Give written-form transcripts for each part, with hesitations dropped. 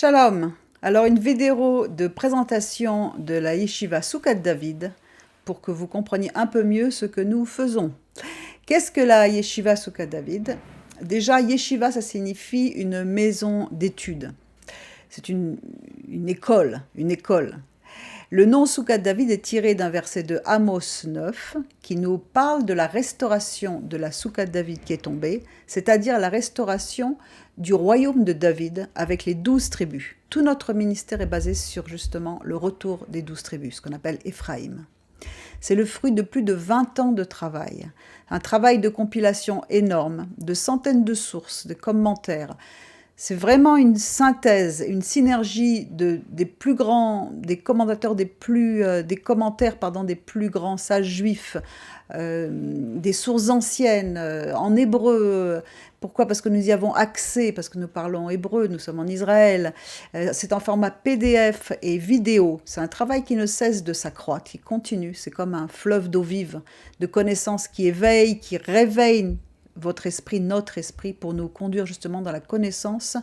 Shalom. Alors une vidéo de présentation de la Yeshiva Soukat David pour que vous compreniez un peu mieux ce que nous faisons. Qu'est-ce que la Yeshiva Soukat David? Déjà, Yeshiva, ça signifie une maison d'études. C'est une école, une école. Le nom Soukat David est tiré d'un verset de Amos 9 qui nous parle de la restauration de la Soukat David qui est tombée, c'est-à-dire la restauration du royaume de David avec les 12 tribus. Tout notre ministère est basé sur justement le retour des 12 tribus, ce qu'on appelle Éphraïm. C'est le fruit de plus de 20 ans de travail, un travail de compilation énorme, de centaines de sources, de commentaires. C'est vraiment une synthèse, une synergie des plus grands, des commentateurs des commentaires des plus grands sages juifs, des sources anciennes en hébreu. Pourquoi? Parce que nous y avons accès, parce que nous parlons hébreu, nous sommes en Israël. C'est en format PDF et vidéo. C'est un travail qui ne cesse de s'accroître, qui continue. C'est comme un fleuve d'eau vive, de connaissances qui éveille, qui réveille votre esprit, notre esprit, pour nous conduire justement dans la connaissance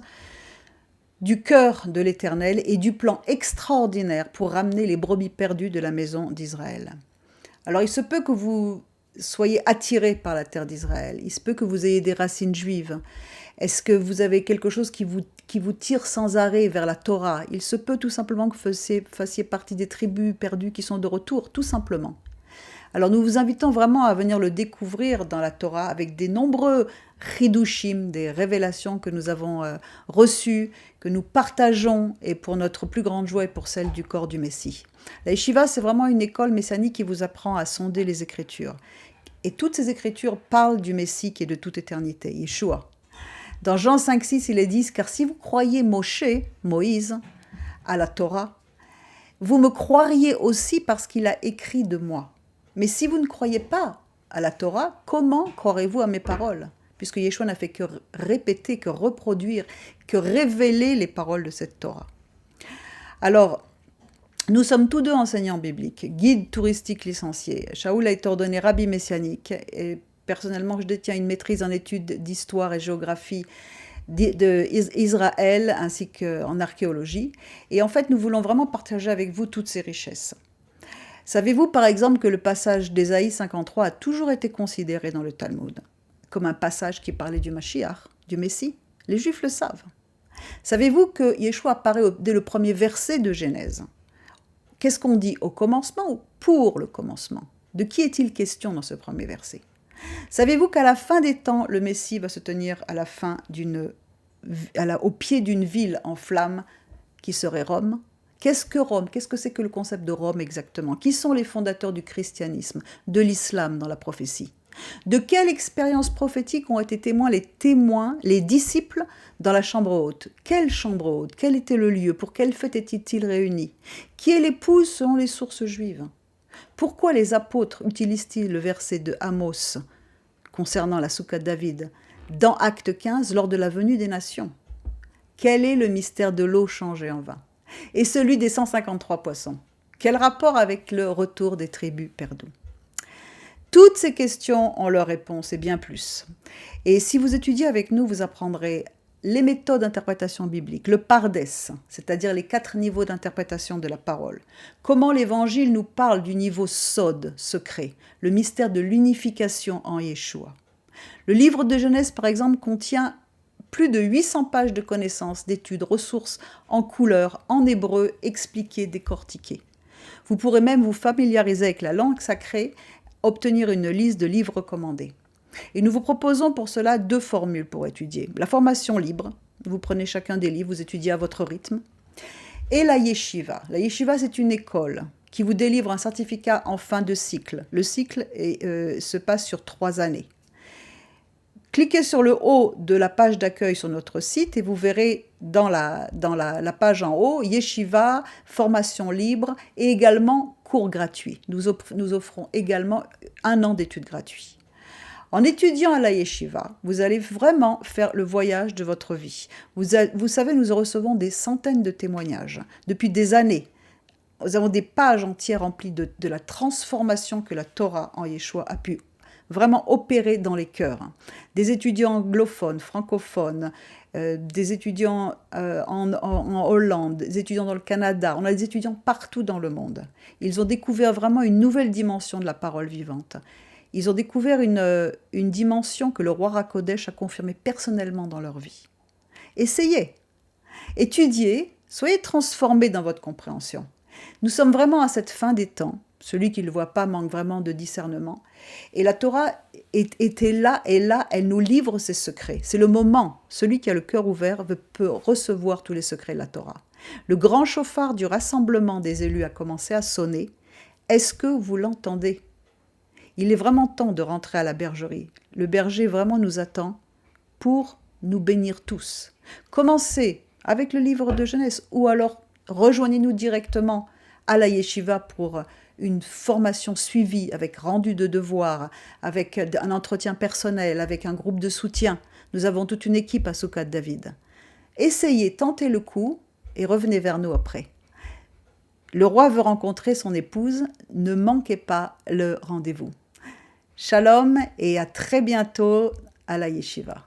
du cœur de l'Éternel et du plan extraordinaire pour ramener les brebis perdues de la maison d'Israël. Alors il se peut que vous soyez attirés par la terre d'Israël, il se peut que vous ayez des racines juives. Est-ce que vous avez quelque chose qui vous tire sans arrêt vers la Torah? Il se peut tout simplement que vous fassiez partie des tribus perdues qui sont de retour, tout simplement. Alors nous vous invitons vraiment à venir le découvrir dans la Torah avec des nombreux chidushim, des révélations que nous avons reçues, que nous partageons, et pour notre plus grande joie et pour celle du corps du Messie. La Yeshiva, c'est vraiment une école messianique qui vous apprend à sonder les Écritures. Et toutes ces Écritures parlent du Messie qui est de toute éternité, Yeshua. Dans Jean 5,6, il est dit « Car si vous croyez Moïse, à la Torah, vous me croiriez aussi parce qu'il a écrit de moi. Mais si vous ne croyez pas à la Torah, comment croirez-vous à mes paroles? Puisque Yeshua n'a fait que répéter, que reproduire, que révéler les paroles de cette Torah. Alors, nous sommes tous deux enseignants bibliques, guides touristiques licenciés. Shaoul a été ordonné rabbi messianique et personnellement, je détiens une maîtrise en études d'histoire et géographie d'Israël ainsi qu'en archéologie. Et en fait, nous voulons vraiment partager avec vous toutes ces richesses. Savez-vous par exemple que le passage d'Ésaïe 53 a toujours été considéré dans le Talmud comme un passage qui parlait du Mashiach, du Messie? Les Juifs le savent. Savez-vous que Yeshua apparaît dès le premier verset de Genèse? Qu'est-ce qu'on dit au commencement ou pour le commencement? De qui est-il question dans ce premier verset? Savez-vous qu'à la fin des temps, le Messie va se tenir au pied d'une ville en flammes qui serait Rome? Qu'est-ce que Rome? Qu'est-ce que c'est que le concept de Rome exactement? Qui sont les fondateurs du christianisme, de l'islam dans la prophétie? De quelle expérience prophétique ont été témoins, les disciples dans la chambre haute? Quelle chambre haute? Quel était le lieu? Pour quelle fête étaient-ils réunis? Qui est l'épouse selon les sources juives? Pourquoi les apôtres utilisent-ils le verset de Amos concernant la Soukat David dans Acte 15 lors de la venue des nations? Quel est le mystère de l'eau changée en vin? Et celui des 153 poissons? Quel rapport avec le retour des tribus perdues? Toutes ces questions ont leur réponse et bien plus. Et si vous étudiez avec nous, vous apprendrez les méthodes d'interprétation biblique, le pardès, c'est-à-dire les 4 niveaux d'interprétation de la parole. Comment l'Évangile nous parle du niveau sod, secret, le mystère de l'unification en Yeshua. Le livre de Genèse, par exemple, contient plus de 800 pages de connaissances, d'études, ressources en couleur, en hébreu, expliquées, décortiquées. Vous pourrez même vous familiariser avec la langue sacrée, obtenir une liste de livres recommandés. Et nous vous proposons pour cela 2 formules pour étudier. La formation libre, vous prenez chacun des livres, vous étudiez à votre rythme. Et la yeshiva. La yeshiva, c'est une école qui vous délivre un certificat en fin de cycle. Le cycle se passe sur 3 années. Cliquez sur le haut de la page d'accueil sur notre site et vous verrez dans la page en haut, Yeshiva, formation libre et également cours gratuits. Nous offrons également 1 an d'études gratuites. En étudiant à la Yeshiva, vous allez vraiment faire le voyage de votre vie. Vous savez, nous recevons des centaines de témoignages depuis des années. Nous avons des pages entières remplies de la transformation que la Torah en Yeshua a pu vraiment opérer dans les cœurs. Des étudiants anglophones, francophones, des étudiants en Hollande, des étudiants dans le Canada, on a des étudiants partout dans le monde. Ils ont découvert vraiment une nouvelle dimension de la parole vivante. Ils ont découvert une dimension que le roi Rakodesh a confirmée personnellement dans leur vie. Essayez, étudiez, soyez transformés dans votre compréhension. Nous sommes vraiment à cette fin des temps. Celui qui ne le voit pas manque vraiment de discernement. Et la Torah était là, et là, elle nous livre ses secrets. C'est le moment. Celui qui a le cœur ouvert peut recevoir tous les secrets de la Torah. Le grand chauffard du rassemblement des élus a commencé à sonner. Est-ce que vous l'entendez ? Il est vraiment temps de rentrer à la bergerie. Le berger vraiment nous attend pour nous bénir tous. Commencez avec le livre de Genèse ou alors rejoignez-nous directement à la yeshiva pour une formation suivie avec rendu de devoirs, avec un entretien personnel, avec un groupe de soutien. Nous avons toute une équipe à Soukat David. Essayez, tentez le coup et revenez vers nous après. Le roi veut rencontrer son épouse, ne manquez pas le rendez-vous. Shalom et à très bientôt à la yeshiva.